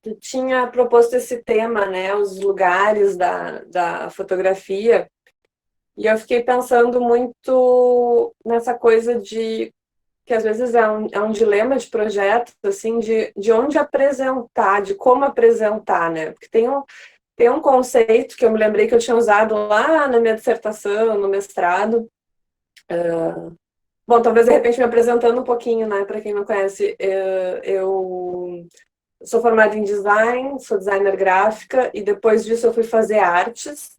tu tinha proposto esse tema, né, os lugares da fotografia, e eu fiquei pensando muito nessa coisa de que às vezes é um dilema de projeto, assim, de onde apresentar, de como apresentar, né? Porque tem um conceito que eu me lembrei que eu tinha usado lá na minha dissertação, no mestrado. Bom, talvez de repente me apresentando um pouquinho, né, para quem não conhece, eu sou formada em design, sou designer gráfica e depois disso eu fui fazer artes.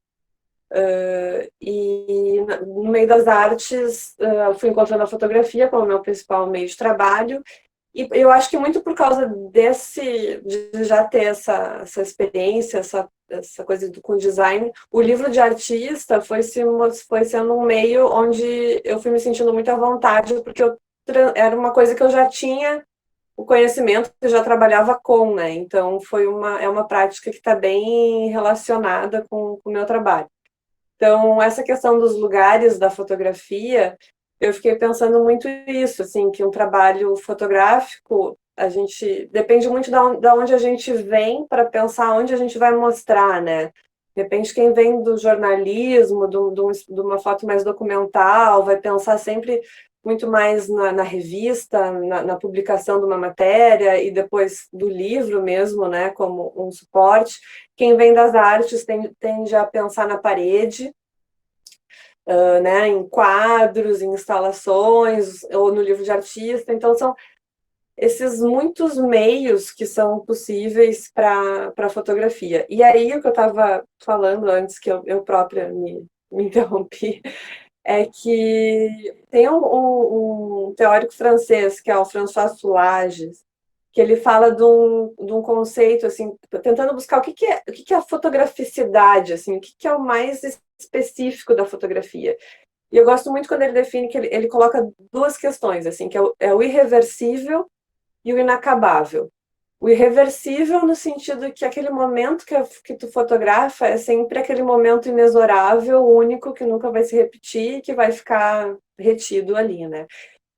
E no meio das artes, fui encontrando a fotografia como meu principal meio de trabalho. E eu acho que muito por causa de já ter essa experiência, essa coisa com design, o livro de artista foi sendo um meio onde eu fui me sentindo muito à vontade, porque era uma coisa que eu já tinha o conhecimento, que eu já trabalhava com, né? Então é uma prática que está bem relacionada com o meu trabalho. Então, essa questão dos lugares da fotografia, eu fiquei pensando muito isso, assim, que um trabalho fotográfico, a gente depende muito da onde a gente vem para pensar onde a gente vai mostrar, né? Depende quem vem do jornalismo, de uma foto mais documental, vai pensar sempre muito mais na revista, na publicação de uma matéria e depois do livro mesmo, né, como um suporte. Quem vem das artes tende a pensar na parede, né, em quadros, em instalações, ou no livro de artista. Então, são esses muitos meios que são possíveis para a fotografia. E aí, o que eu estava falando antes, que eu própria me interrompi, é que tem um teórico francês, que é o François Soulages, que ele fala de um conceito, assim, tentando buscar o que é a fotograficidade, assim, o que é o mais específico da fotografia. E eu gosto muito quando ele define que ele coloca duas questões, assim, que é o irreversível e o inacabável. O irreversível no sentido que aquele momento que tu fotografa é sempre aquele momento inexorável, único, que nunca vai se repetir, que vai ficar retido ali, né?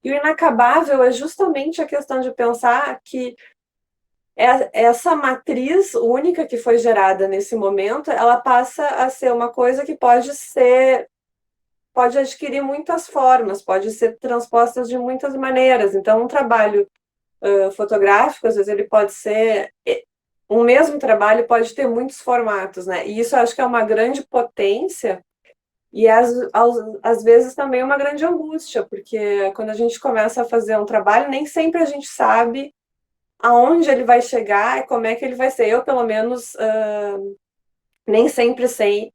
E o inacabável é justamente a questão de pensar que essa matriz única que foi gerada nesse momento, ela passa a ser uma coisa que pode adquirir muitas formas, pode ser transposta de muitas maneiras. Então, um trabalho fotográfico, às vezes ele pode ser um mesmo trabalho pode ter muitos formatos, né? E isso eu acho que é uma grande potência e às vezes também uma grande angústia, porque quando a gente começa a fazer um trabalho, nem sempre a gente sabe aonde ele vai chegar e como é que ele vai ser. Eu, pelo menos, nem sempre sei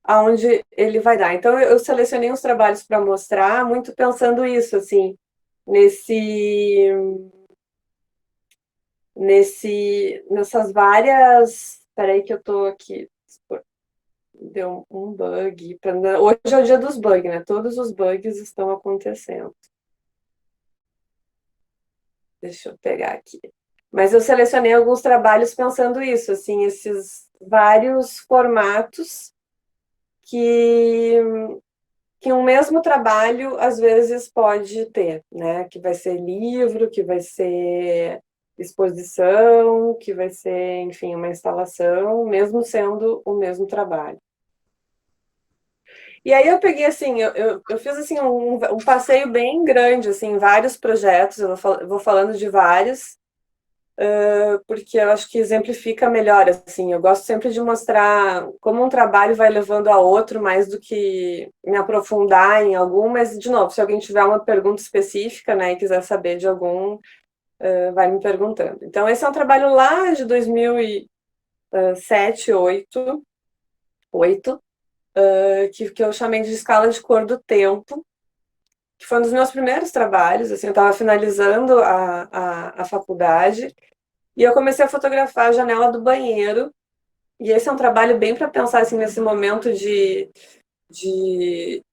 aonde ele vai dar. Então, eu selecionei uns trabalhos para mostrar, muito pensando isso, assim, nesse, nessas várias. Peraí, que eu tô aqui. Deu um bug. Hoje é o dia dos bugs, né? Todos os bugs estão acontecendo. Deixa eu pegar aqui. Mas eu selecionei alguns trabalhos pensando isso, assim, esses vários formatos que um mesmo trabalho às vezes pode ter, né? Que vai ser livro, que vai ser exposição, que vai ser, enfim, uma instalação, mesmo sendo o mesmo trabalho. E aí eu peguei assim, eu fiz assim um passeio bem grande, assim, em vários projetos, eu vou falando de vários, porque eu acho que exemplifica melhor, assim, eu gosto sempre de mostrar como um trabalho vai levando a outro, mais do que me aprofundar em algum, mas, de novo, se alguém tiver uma pergunta específica, né, e quiser saber de algum, vai me perguntando. Então, esse é um trabalho lá de 2007, 2008, que eu chamei de escala de cor do tempo, que foi um dos meus primeiros trabalhos, assim, eu estava finalizando a faculdade, e eu comecei a fotografar a janela do banheiro. E esse é um trabalho bem para pensar assim, nesse momento de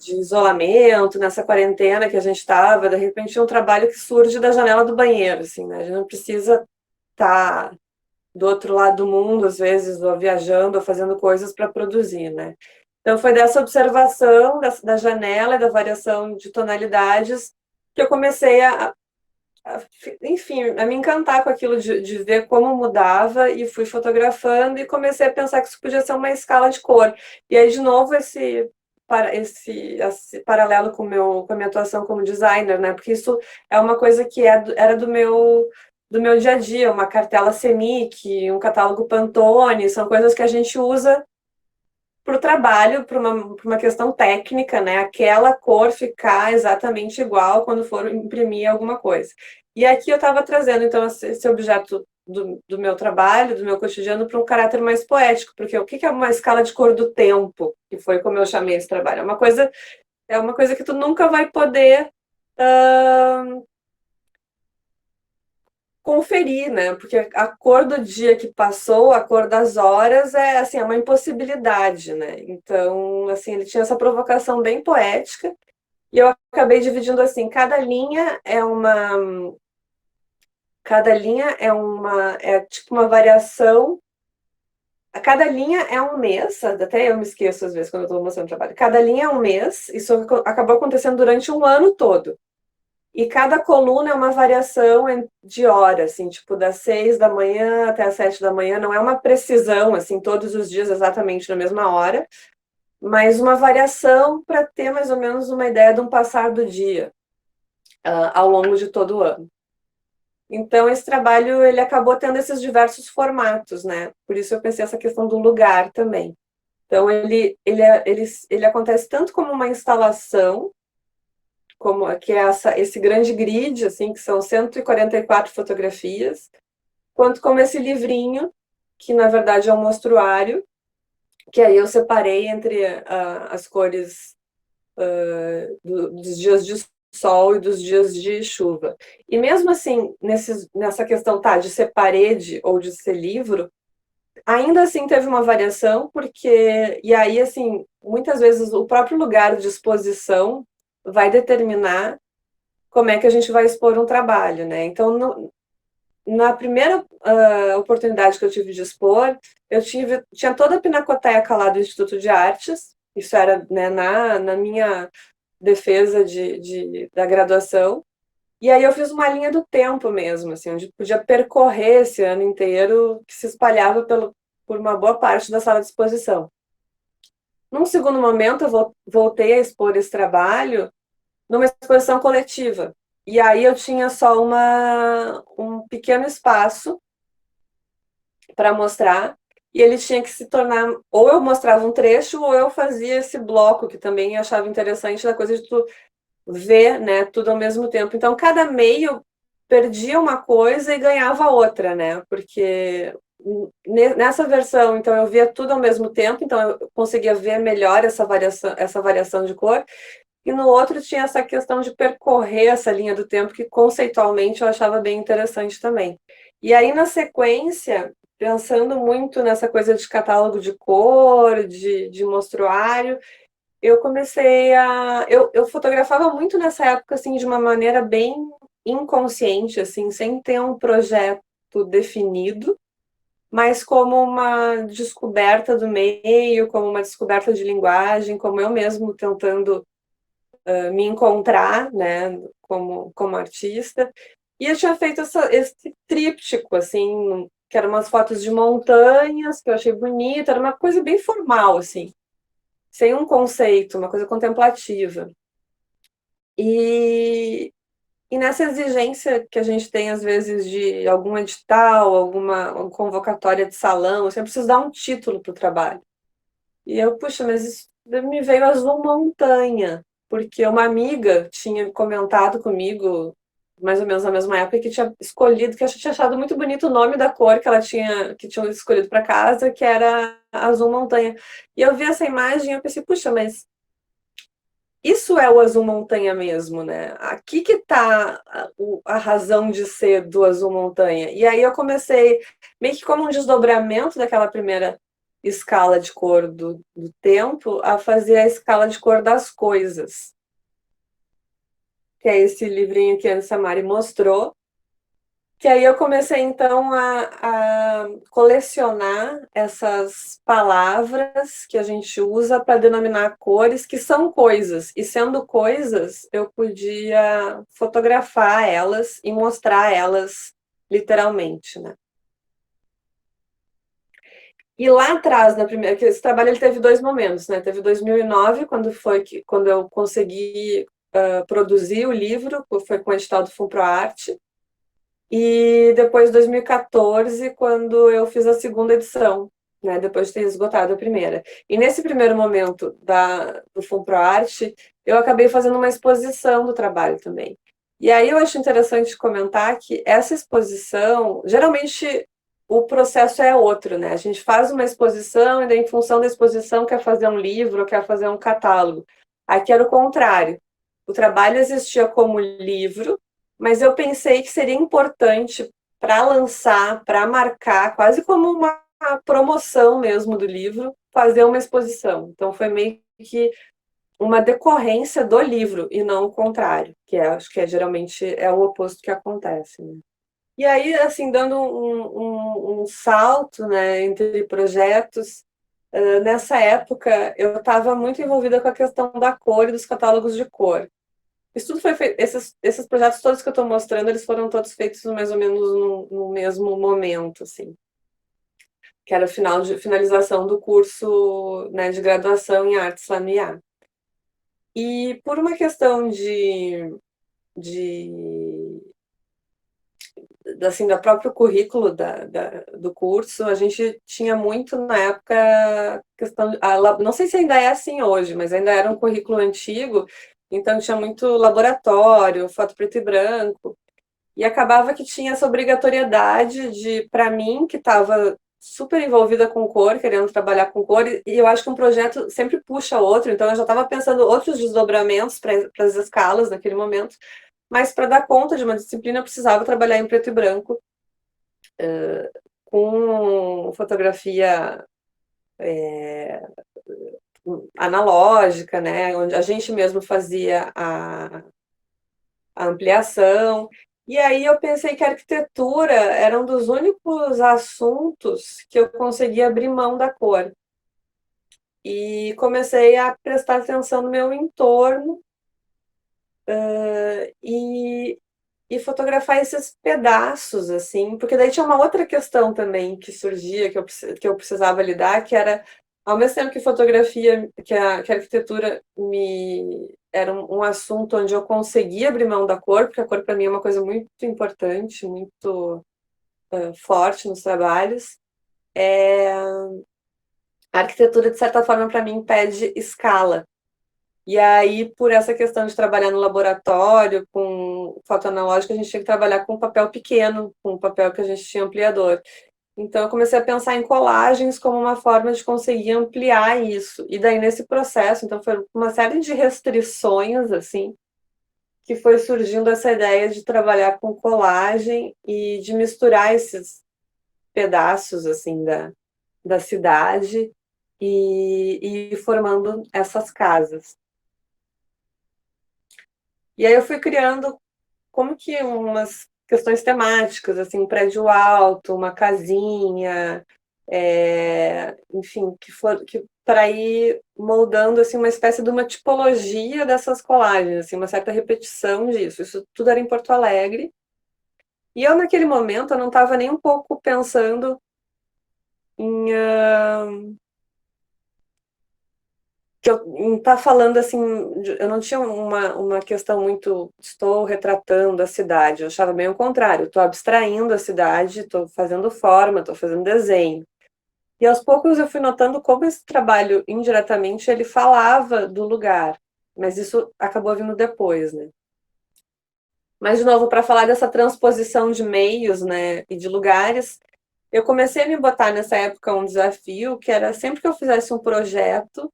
isolamento, nessa quarentena que a gente estava. De repente, é um trabalho que surge da janela do banheiro. Assim, né? A gente não precisa estar do outro lado do mundo, às vezes, ou viajando, ou fazendo coisas para produzir. Né? Então, foi dessa observação da janela e da variação de tonalidades que eu comecei enfim, a me encantar com aquilo de ver como mudava e fui fotografando e comecei a pensar que isso podia ser uma escala de cor. E aí, de novo, esse paralelo com a minha atuação como designer, né? Porque isso é uma coisa que era do meu dia a dia, uma cartela Semic, um catálogo Pantone, são coisas que a gente usa para o trabalho, por uma questão técnica, né? Aquela cor ficar exatamente igual quando for imprimir alguma coisa. E aqui eu estava trazendo, então, esse objeto do meu trabalho, do meu cotidiano, para um caráter mais poético, porque o que é uma escala de cor do tempo, que foi como eu chamei esse trabalho? É uma coisa que tu nunca vai poder conferir, né? Porque a cor do dia que passou, a cor das horas é assim, é uma impossibilidade, né? Então, assim, ele tinha essa provocação bem poética e eu acabei dividindo assim, é tipo uma variação. Cada linha é um mês, até eu me esqueço às vezes quando eu estou mostrando o trabalho. Cada linha é um mês, isso acabou acontecendo durante um ano todo. E cada coluna é uma variação de hora, assim, tipo, das 6 da manhã até as 7 da manhã. Não é uma precisão, assim, todos os dias exatamente na mesma hora, mas uma variação para ter mais ou menos uma ideia de um passar do dia, ao longo de todo o ano. Então, esse trabalho, ele acabou tendo esses diversos formatos, né? Por isso eu pensei essa questão do lugar também. Então, ele acontece tanto como uma instalação, como que é esse grande grid, assim, que são 144 fotografias, quanto como esse livrinho, que na verdade é um mostruário, que aí eu separei entre as cores dos dias de sol e dos dias de chuva. E mesmo assim, nessa questão, tá, de ser parede ou de ser livro, ainda assim teve uma variação, porque, e aí, assim, muitas vezes o próprio lugar de exposição vai determinar como é que a gente vai expor um trabalho, né? Então, na primeira oportunidade que eu tive de expor, tinha toda a pinacoteca lá do Instituto de Artes, isso era, né, na minha defesa da graduação, e aí eu fiz uma linha do tempo mesmo, assim, onde podia percorrer esse ano inteiro, que se espalhava por uma boa parte da sala de exposição. Num segundo momento, eu voltei a expor esse trabalho numa exposição coletiva. E aí eu tinha só um pequeno espaço para mostrar, e ele tinha que se tornar, ou eu mostrava um trecho, ou eu fazia esse bloco, que também achava interessante, da coisa de tu ver, né, tudo ao mesmo tempo. Então, cada meio perdia uma coisa e ganhava outra, né, porque nessa versão, então, eu via tudo ao mesmo tempo, então eu conseguia ver melhor essa variação de cor, e no outro tinha essa questão de percorrer essa linha do tempo, que conceitualmente eu achava bem interessante também. E aí, na sequência, pensando muito nessa coisa de catálogo de cor, de mostruário, eu comecei a. Eu fotografava muito nessa época, assim, de uma maneira bem inconsciente, assim, sem ter um projeto definido, mas como uma descoberta do meio, como uma descoberta de linguagem, como eu mesmo tentando me encontrar, né, como artista. E eu tinha feito esse tríptico, assim, que eram umas fotos de montanhas, que eu achei bonita, era uma coisa bem formal, assim, sem um conceito, uma coisa contemplativa. E, e nessa exigência que a gente tem, às vezes, de algum edital, alguma convocatória de salão, eu sempre preciso dar um título para o trabalho. E eu, puxa, mas isso me veio azul montanha, porque uma amiga tinha comentado comigo, mais ou menos na mesma época, que tinha escolhido, que eu tinha achado muito bonito o nome da cor que tinham escolhido para casa, que era azul montanha. E eu vi essa imagem e eu pensei, puxa, mas isso é o azul montanha mesmo, né? Aqui que está a razão de ser do azul montanha. E aí eu comecei, meio que como um desdobramento daquela primeira escala de cor do tempo, a fazer a escala de cor das coisas. Que é esse livrinho que a Ana Samari mostrou. Que aí eu comecei, então, a colecionar essas palavras que a gente usa para denominar cores, que são coisas. E sendo coisas, eu podia fotografar elas e mostrar elas literalmente, né? E lá atrás, na primeira, que esse trabalho ele teve dois momentos, né? Teve 2009, quando eu consegui produzir o livro, foi com o edital do FUNPROARTE, e depois 2014, quando eu fiz a segunda edição, né? Depois de ter esgotado a primeira. E nesse primeiro momento do FUNPROARTE, eu acabei fazendo uma exposição do trabalho também. E aí eu acho interessante comentar que essa exposição, geralmente o processo é outro, né? A gente faz uma exposição e daí, em função da exposição, quer fazer um livro, quer fazer um catálogo. Aqui era o contrário. O trabalho existia como livro, mas eu pensei que seria importante para lançar, para marcar, quase como uma promoção mesmo do livro, fazer uma exposição. Então foi meio que uma decorrência do livro e não o contrário, acho que geralmente é o oposto que acontece, né? E aí, assim, dando um salto, né, entre projetos, nessa época eu estava muito envolvida com a questão da cor e dos catálogos de cor. Isso tudo foi feito, esses projetos todos que eu estou mostrando, eles foram todos feitos mais ou menos no mesmo momento, assim, que era finalização do curso, né, de graduação em Artes Lamiar. E por uma questão de assim, do próprio currículo do curso, a gente tinha muito na época questão, não sei se ainda é assim hoje, mas ainda era um currículo antigo, então tinha muito laboratório, foto preto e branco, e acabava que tinha essa obrigatoriedade de, para mim, que estava super envolvida com cor, querendo trabalhar com cor, e eu acho que um projeto sempre puxa outro, então eu já estava pensando outros desdobramentos para as escalas naquele momento, mas para dar conta de uma disciplina eu precisava trabalhar em preto e branco, com fotografia analógica, né, onde a gente mesmo fazia a ampliação. E aí eu pensei que a arquitetura era um dos únicos assuntos que eu conseguia abrir mão da cor. E comecei a prestar atenção no meu entorno, e, e fotografar esses pedaços, assim, porque daí tinha uma outra questão também que surgia, que eu precisava lidar, que era, ao mesmo tempo que fotografia, que a arquitetura era um assunto onde eu conseguia abrir mão da cor, porque a cor para mim é uma coisa muito importante, muito forte nos trabalhos, a arquitetura, de certa forma, para mim, pede escala. E aí, por essa questão de trabalhar no laboratório, com foto analógica, a gente tinha que trabalhar com papel pequeno, com papel que a gente tinha ampliador. Então, eu comecei a pensar em colagens como uma forma de conseguir ampliar isso. E daí, nesse processo, então, foi uma série de restrições, assim, que foi surgindo essa ideia de trabalhar com colagem e de misturar esses pedaços, assim, da cidade e ir formando essas casas. E aí eu fui criando como que umas questões temáticas, assim, um prédio alto, uma casinha, enfim, que para ir moldando assim uma espécie de uma tipologia dessas colagens, assim, uma certa repetição disso. Isso tudo era em Porto Alegre. E eu naquele momento eu não estava nem um pouco pensando em em estar falando assim, eu não tinha uma questão muito, estou retratando a cidade, eu achava bem o contrário, estou abstraindo a cidade, estou fazendo forma, estou fazendo desenho. E aos poucos eu fui notando como esse trabalho, indiretamente, ele falava do lugar, mas isso acabou vindo depois, né? Mas, de novo, para falar dessa transposição de meios, né, e de lugares, eu comecei a me botar nessa época um desafio, que era sempre que eu fizesse um projeto,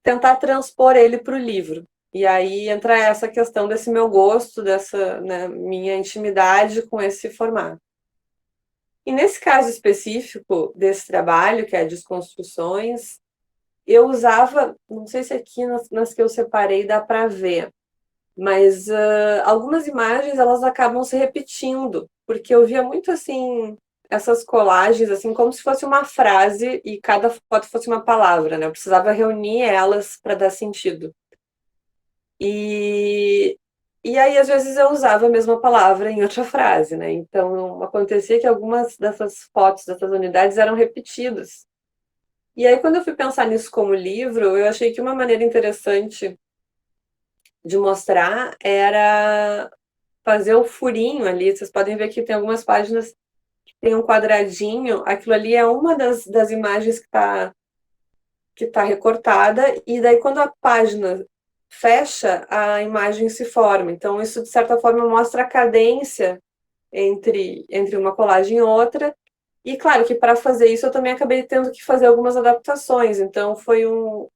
tentar transpor ele para o livro. E aí entra essa questão desse meu gosto, dessa, né, minha intimidade com esse formato. E nesse caso específico desse trabalho, que é Desconstruções, eu usava, não sei se aqui nas que eu separei dá para ver, mas algumas imagens elas acabam se repetindo, porque eu via muito assim essas colagens assim como se fosse uma frase e cada foto fosse uma palavra, né? Eu precisava reunir elas para dar sentido. E e aí às vezes eu usava a mesma palavra em outra frase, né? Então acontecia que algumas dessas fotos, dessas unidades eram repetidas. E aí quando eu fui pensar nisso como livro, eu achei que uma maneira interessante de mostrar era fazer o furinho ali. Vocês podem ver que tem algumas páginas que tem um quadradinho, aquilo ali é uma das imagens que tá recortada, e daí quando a página fecha, a imagem se forma. Então, isso, de certa forma, mostra a cadência entre uma colagem e outra. E, claro, que para fazer isso eu também acabei tendo que fazer algumas adaptações. Então, foi um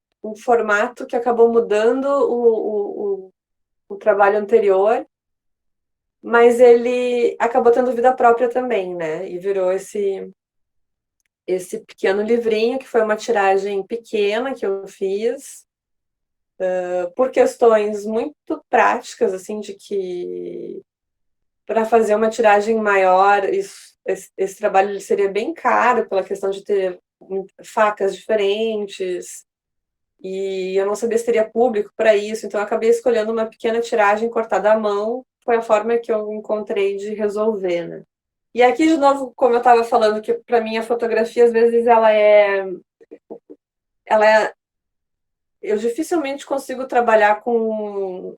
formato que acabou mudando o trabalho anterior, mas ele acabou tendo vida própria também, né? E virou esse pequeno livrinho, que foi uma tiragem pequena que eu fiz, por questões muito práticas, assim, de que para fazer uma tiragem maior, esse trabalho ele seria bem caro, pela questão de ter facas diferentes, e eu não sabia se teria público para isso, então eu acabei escolhendo uma pequena tiragem cortada à mão, foi a forma que eu encontrei de resolver, né? E aqui, de novo, como eu estava falando, que para mim a fotografia, às vezes, ela é, eu dificilmente consigo trabalhar com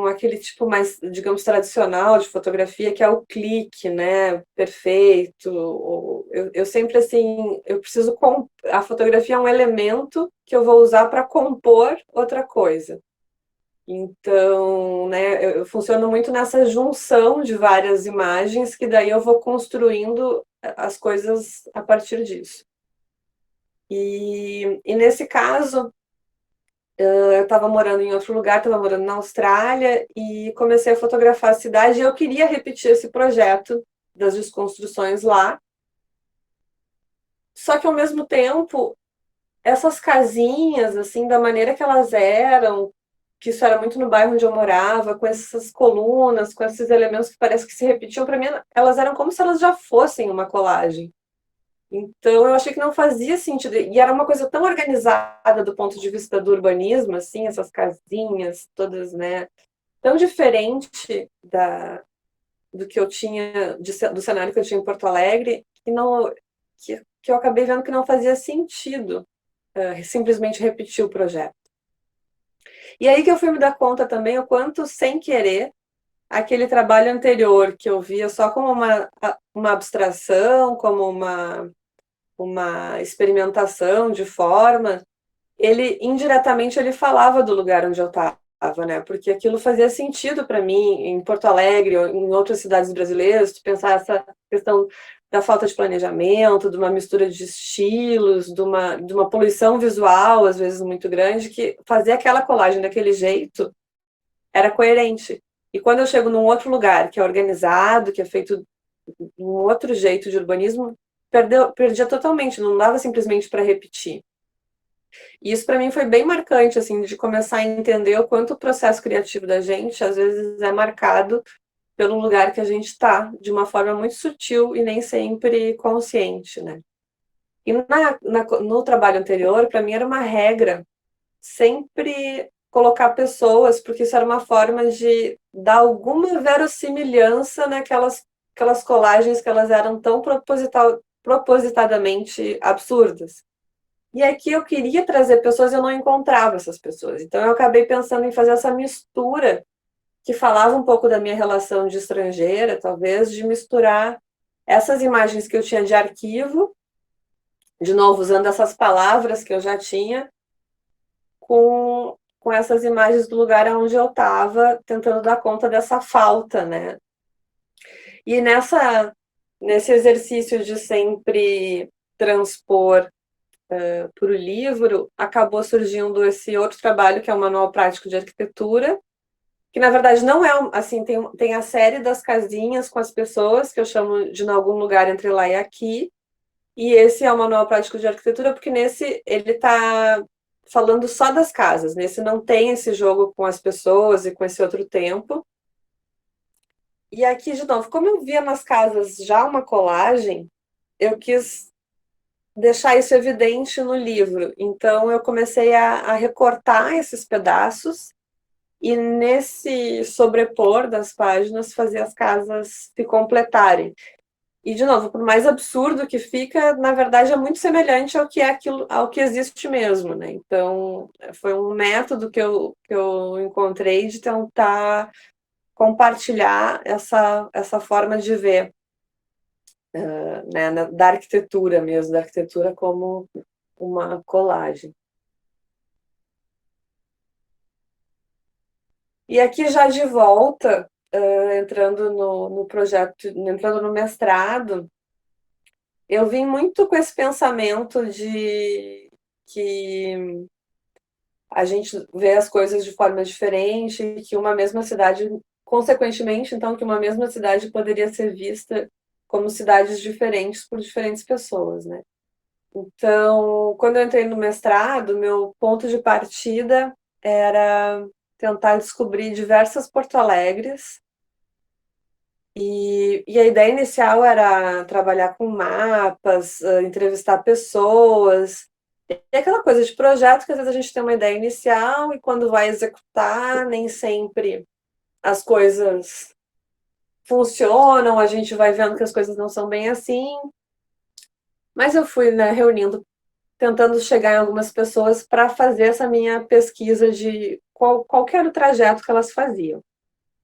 aquele tipo mais, digamos, tradicional de fotografia, que é o clique, né, perfeito. Eu sempre, assim, eu preciso... A fotografia é um elemento que eu vou usar para compor outra coisa. Então, né, eu funciono muito nessa junção de várias imagens, que daí eu vou construindo as coisas a partir disso. E nesse caso, eu estava morando em outro lugar, estava morando na Austrália, e comecei a fotografar a cidade, e eu queria repetir esse projeto das desconstruções lá, só que ao mesmo tempo, essas casinhas, assim, da maneira que elas eram, que isso era muito no bairro onde eu morava, com essas colunas, com esses elementos que parece que se repetiam, para mim, elas eram como se elas já fossem uma colagem. Então, eu achei que não fazia sentido. E era uma coisa tão organizada do ponto de vista do urbanismo, assim, essas casinhas todas, né? Tão diferente do que eu tinha, do cenário que eu tinha em Porto Alegre, que eu acabei vendo que não fazia sentido simplesmente repetir o projeto. E aí que eu fui me dar conta também o quanto, sem querer, aquele trabalho anterior que eu via só como uma abstração, como uma experimentação de forma, ele indiretamente ele falava do lugar onde eu estava, né? Porque aquilo fazia sentido para mim em Porto Alegre ou em outras cidades brasileiras, de pensar essa questão da falta de planejamento, de uma mistura de estilos, de uma poluição visual, às vezes muito grande, que fazer aquela colagem daquele jeito era coerente. E quando eu chego num outro lugar que é organizado, que é feito um outro jeito de urbanismo, perdia totalmente, não dava simplesmente para repetir. E isso para mim foi bem marcante, assim, de começar a entender o quanto o processo criativo da gente, às vezes, é marcado pelo lugar que a gente está, de uma forma muito sutil e nem sempre consciente, né? E no trabalho anterior, para mim era uma regra sempre colocar pessoas, porque isso era uma forma de dar alguma verossimilhança aquelas colagens que elas eram tão propositadamente absurdas. E aqui eu queria trazer pessoas e eu não encontrava essas pessoas. Então eu acabei pensando em fazer essa mistura que falava um pouco da minha relação de estrangeira, talvez, de misturar essas imagens que eu tinha de arquivo, de novo usando essas palavras que eu já tinha, com essas imagens do lugar onde eu estava, tentando dar conta dessa falta, né? E nesse exercício de sempre transpor para o livro, acabou surgindo esse outro trabalho, que é o Manual Prático de Arquitetura, que na verdade não é, assim, tem a série das casinhas com as pessoas, que eu chamo de Em Algum Lugar Entre Lá e Aqui, e esse é o Manual Prático de Arquitetura, porque nesse ele está falando só das casas, nesse não tem esse jogo com as pessoas e com esse outro tempo. E aqui, de novo, como eu via nas casas já uma colagem, eu quis deixar isso evidente no livro. Então, eu comecei a recortar esses pedaços e, nesse sobrepor das páginas, fazer as casas se completarem. E, de novo, por mais absurdo que fica, na verdade é muito semelhante ao que é aquilo, ao que existe mesmo, né? Então, foi um método que eu encontrei de tentar compartilhar essa forma de ver, né, da arquitetura mesmo, da arquitetura como uma colagem. E aqui já de volta, entrando no projeto, entrando no mestrado, eu vim muito com esse pensamento de que a gente vê as coisas de forma diferente, e que uma mesma cidade, consequentemente, então, que uma mesma cidade poderia ser vista como cidades diferentes por diferentes pessoas, né? Então, quando eu entrei no mestrado, meu ponto de partida era tentar descobrir diversas Porto Alegres. E a ideia inicial era trabalhar com mapas, entrevistar pessoas, e aquela coisa de projeto que às vezes a gente tem uma ideia inicial e quando vai executar, nem sempre as coisas funcionam, a gente vai vendo que as coisas não são bem assim. Mas eu fui, né, reunindo, tentando chegar em algumas pessoas para fazer essa minha pesquisa de qual que era o trajeto que elas faziam.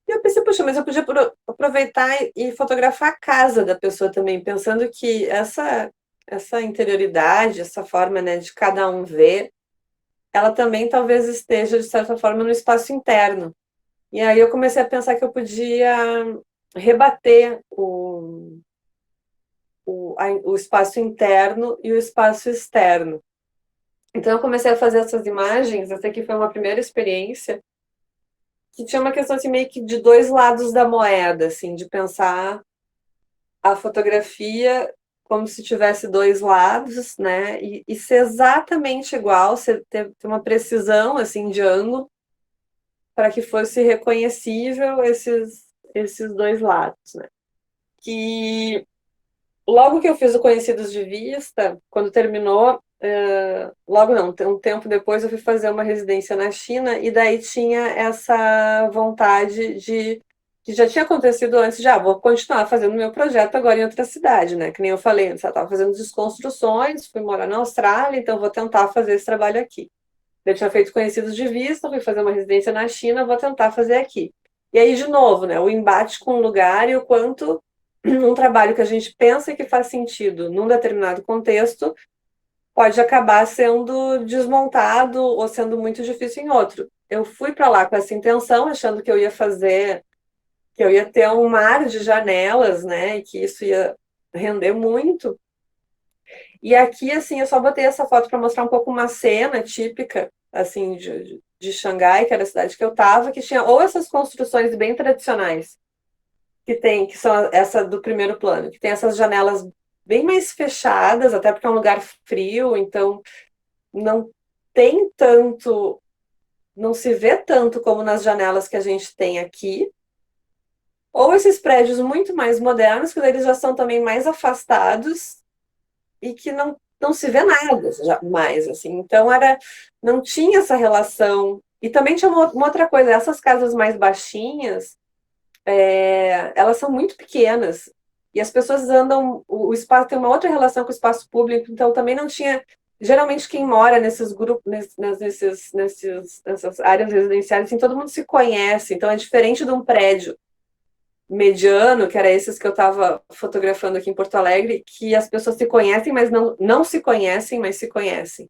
E eu pensei, poxa, mas eu podia aproveitar e fotografar a casa da pessoa também, pensando que essa interioridade, essa forma, né, de cada um ver, ela também talvez esteja, de certa forma, no espaço interno. E aí eu comecei a pensar que eu podia rebater o espaço interno e o espaço externo. Então eu comecei a fazer essas imagens, essa aqui foi uma primeira experiência, que tinha uma questão assim, meio que de dois lados da moeda, assim, de pensar a fotografia como se tivesse dois lados, né? E ser exatamente igual, ter uma precisão assim de ângulo para que fosse reconhecível esses dois lados, né? Que logo que eu fiz o Conhecidos de Vista, quando terminou, logo não, um tempo depois eu fui fazer uma residência na China e daí tinha essa vontade de que já tinha acontecido antes, já vou continuar fazendo meu projeto agora em outra cidade, né? Que nem eu falei antes, eu estava fazendo desconstruções, fui morar na Austrália, então vou tentar fazer esse trabalho aqui. Eu tinha feito Conhecidos de Vista, fui fazer uma residência na China, vou tentar fazer aqui. E aí, de novo, né, o embate com o lugar e o quanto um trabalho que a gente pensa que faz sentido num determinado contexto pode acabar sendo desmontado ou sendo muito difícil em outro. Eu fui para lá com essa intenção, achando que eu ia fazer, que eu ia ter um mar de janelas, né, e que isso ia render muito. E aqui, assim, eu só botei essa foto para mostrar um pouco uma cena típica, assim, de Xangai, que era a cidade que eu estava, que tinha ou essas construções bem tradicionais, que são essa do primeiro plano, que tem essas janelas bem mais fechadas, até porque é um lugar frio, então não tem tanto, não se vê tanto como nas janelas que a gente tem aqui, ou esses prédios muito mais modernos, que eles já são também mais afastados e que não se vê nada mais, assim. Então não tinha essa relação. E também tinha uma outra coisa, essas casas mais baixinhas, elas são muito pequenas. E as pessoas andam, o espaço tem uma outra relação com o espaço público, então também não tinha. Geralmente quem mora nesses grupos, nessas áreas residenciais, assim, todo mundo se conhece, então é diferente de um prédio mediano, que era esses que eu estava fotografando aqui em Porto Alegre, que as pessoas se conhecem, mas não se conhecem, mas se conhecem.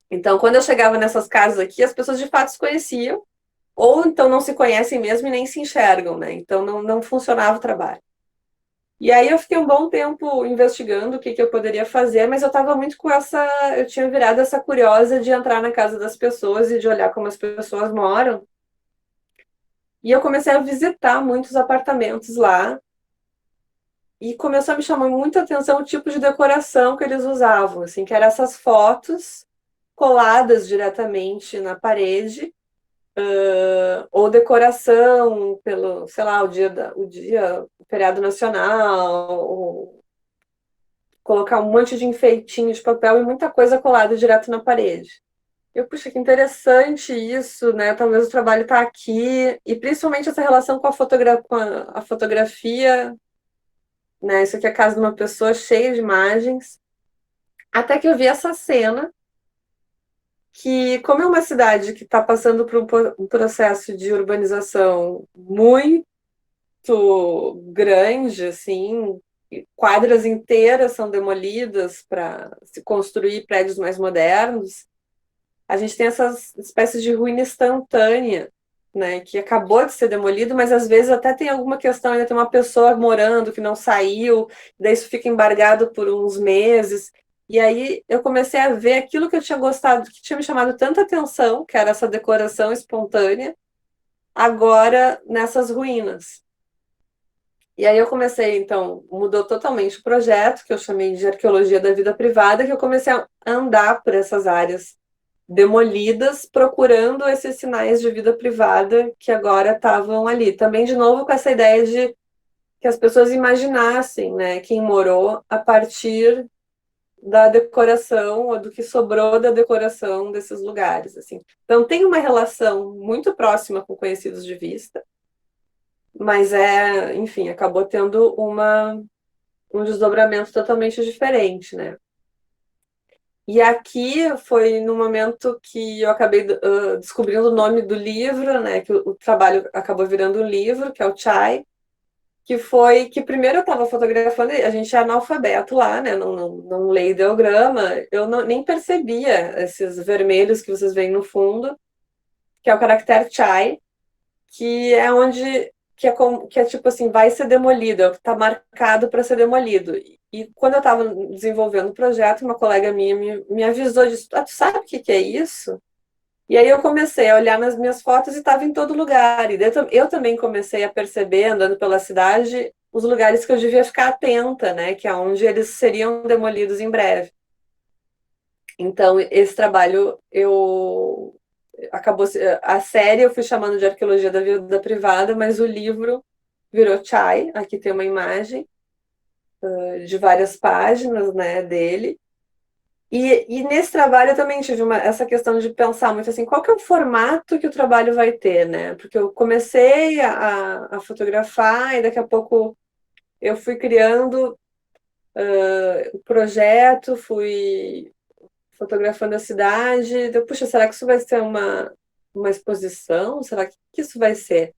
Então, quando eu chegava nessas casas aqui, as pessoas de fato se conheciam, ou então não se conhecem mesmo e nem se enxergam, né? Então não funcionava o trabalho. E aí eu fiquei um bom tempo investigando o que eu poderia fazer, mas eu estava muito com essa. Eu tinha virado essa curiosa de entrar na casa das pessoas e de olhar como as pessoas moram. E eu comecei a visitar muitos apartamentos lá, e começou a me chamar muita atenção o tipo de decoração que eles usavam, assim, que eram essas fotos coladas diretamente na parede, ou decoração pelo, sei lá, o feriado nacional, ou colocar um monte de enfeitinho de papel e muita coisa colada direto na parede. Eu, puxa, que interessante isso, né? Talvez o trabalho está aqui, e principalmente essa relação com a fotografia, né? Isso aqui é a casa de uma pessoa cheia de imagens. Até que eu vi essa cena, que, como é uma cidade que está passando por um processo de urbanização muito grande, assim, quadras inteiras são demolidas para se construir prédios mais modernos. A gente tem essas espécies de ruína instantânea, né, que acabou de ser demolido, mas às vezes até tem alguma questão, ainda tem uma pessoa morando que não saiu, daí isso fica embargado por uns meses. E aí eu comecei a ver aquilo que eu tinha gostado, que tinha me chamado tanta atenção, que era essa decoração espontânea, agora nessas ruínas. E aí eu comecei, então, mudou totalmente o projeto, que eu chamei de Arqueologia da Vida Privada, que eu comecei a andar por essas áreas demolidas, procurando esses sinais de vida privada que agora estavam ali. Também, de novo, com essa ideia de que as pessoas imaginassem, né, quem morou a partir da decoração ou do que sobrou da decoração desses lugares, assim. Então tem uma relação muito próxima com conhecidos de vista, mas enfim, acabou tendo um desdobramento totalmente diferente, né? E aqui foi no momento que eu acabei descobrindo o nome do livro, né? Que o trabalho acabou virando um livro, que é o Chai, que foi que primeiro eu estava fotografando, a gente é analfabeto lá, né? Não lê ideograma, eu nem percebia esses vermelhos que vocês veem no fundo, que é o caractere Chai, que é onde que é tipo assim, vai ser demolido, é o que está marcado para ser demolido. E quando eu estava desenvolvendo o projeto, uma colega minha me avisou disso. Ah, tu sabe o que que é isso? E aí eu comecei a olhar nas minhas fotos e estava em todo lugar. E daí eu também comecei a perceber, andando pela cidade, os lugares que eu devia ficar atenta, né? Que é onde eles seriam demolidos em breve. Então, esse trabalho eu acabou a série eu fui chamando de Arqueologia da Vida Privada, mas o livro virou Chai. Aqui tem uma imagem de várias páginas, né, dele. E nesse trabalho eu também tive essa questão de pensar muito assim, qual que é o formato que o trabalho vai ter, né? Porque eu comecei a fotografar e daqui a pouco eu fui criando o projeto, fui fotografando a cidade. Eu, puxa, será que isso vai ser uma exposição? Será que isso vai ser?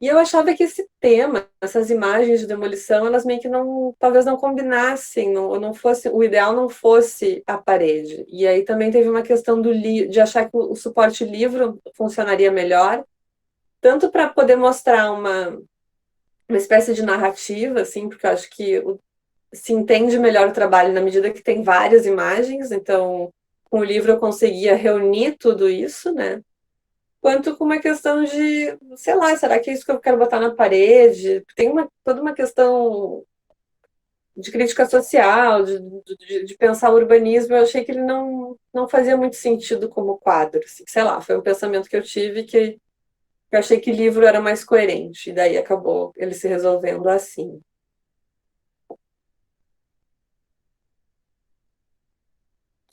E eu achava que esse tema, essas imagens de demolição, elas meio que não, talvez não combinassem, não fosse, o ideal não fosse a parede. E aí também teve uma questão de achar que o suporte livro funcionaria melhor, tanto para poder mostrar uma espécie de narrativa, assim, porque eu acho que se entende melhor o trabalho na medida que tem várias imagens, então com o livro eu conseguia reunir tudo isso, né? Quanto com uma questão de, sei lá, será que é isso que eu quero botar na parede? Tem toda uma questão de crítica social, de pensar o urbanismo, eu achei que ele não fazia muito sentido como quadro. Assim, sei lá, foi um pensamento que eu tive que eu achei que livro era mais coerente, e daí acabou ele se resolvendo assim.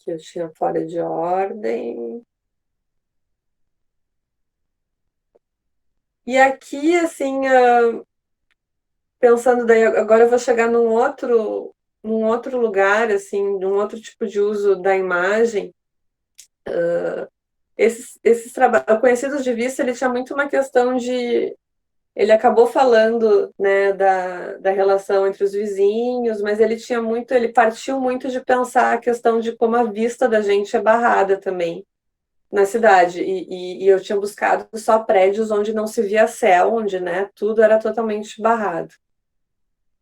Que eu tinha fora de ordem. E aqui, assim, pensando daí, agora eu vou chegar num outro lugar, assim, num outro tipo de uso da imagem. Esses trabalhos, conhecidos de vista, ele tinha muito uma questão de. Ele acabou falando, né, da relação entre os vizinhos, mas ele partiu muito de pensar a questão de como a vista da gente é barrada também na cidade. E eu tinha buscado só prédios onde não se via céu, onde, né, tudo era totalmente barrado.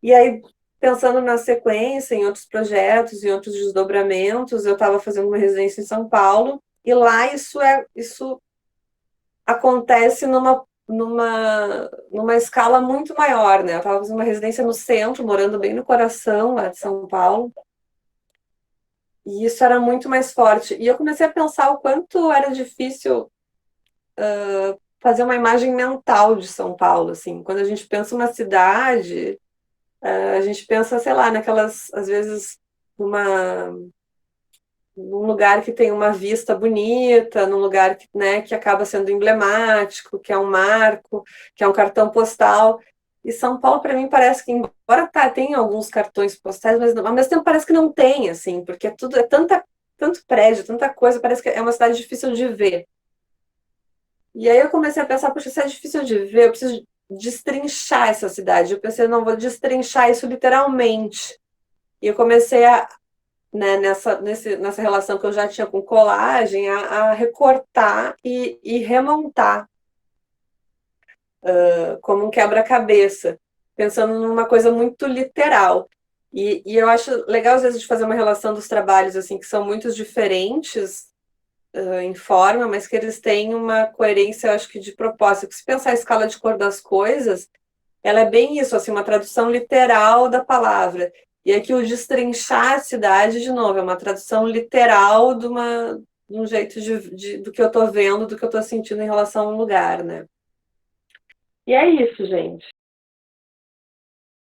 E aí, pensando na sequência, em outros projetos, em outros desdobramentos, eu estava fazendo uma residência em São Paulo, e lá isso acontece numa escala muito maior, né? Eu estava fazendo uma residência no centro, morando bem no coração lá de São Paulo, e isso era muito mais forte. E eu comecei a pensar o quanto era difícil fazer uma imagem mental de São Paulo, assim. Quando a gente pensa uma cidade, a gente pensa, sei lá, naquelas, às vezes, numa, num lugar que tem uma vista bonita, num lugar que, né, que acaba sendo emblemático, que é um marco, que é um cartão postal. E São Paulo, para mim, parece que, embora tenha alguns cartões postais, mas ao mesmo tempo parece que não tem, assim, porque tudo é tanto prédio, tanta coisa, parece que é uma cidade difícil de ver. E aí eu comecei a pensar, poxa, isso é difícil de ver, eu preciso destrinchar essa cidade. Eu pensei, não, vou destrinchar isso literalmente. E eu comecei a, né, nessa relação que eu já tinha com colagem, a recortar e remontar como um quebra-cabeça, pensando numa coisa muito literal. E eu acho legal, às vezes, de fazer uma relação dos trabalhos, assim, que são muito diferentes em forma, mas que eles têm uma coerência, eu acho que de propósito. Se pensar a escala de cor das coisas, ela é bem isso, assim, uma tradução literal da palavra. E aqui o destrinchar a cidade, de novo, é uma tradução literal de um jeito do que eu estou vendo, do que eu estou sentindo em relação a um lugar, né? E é isso, gente.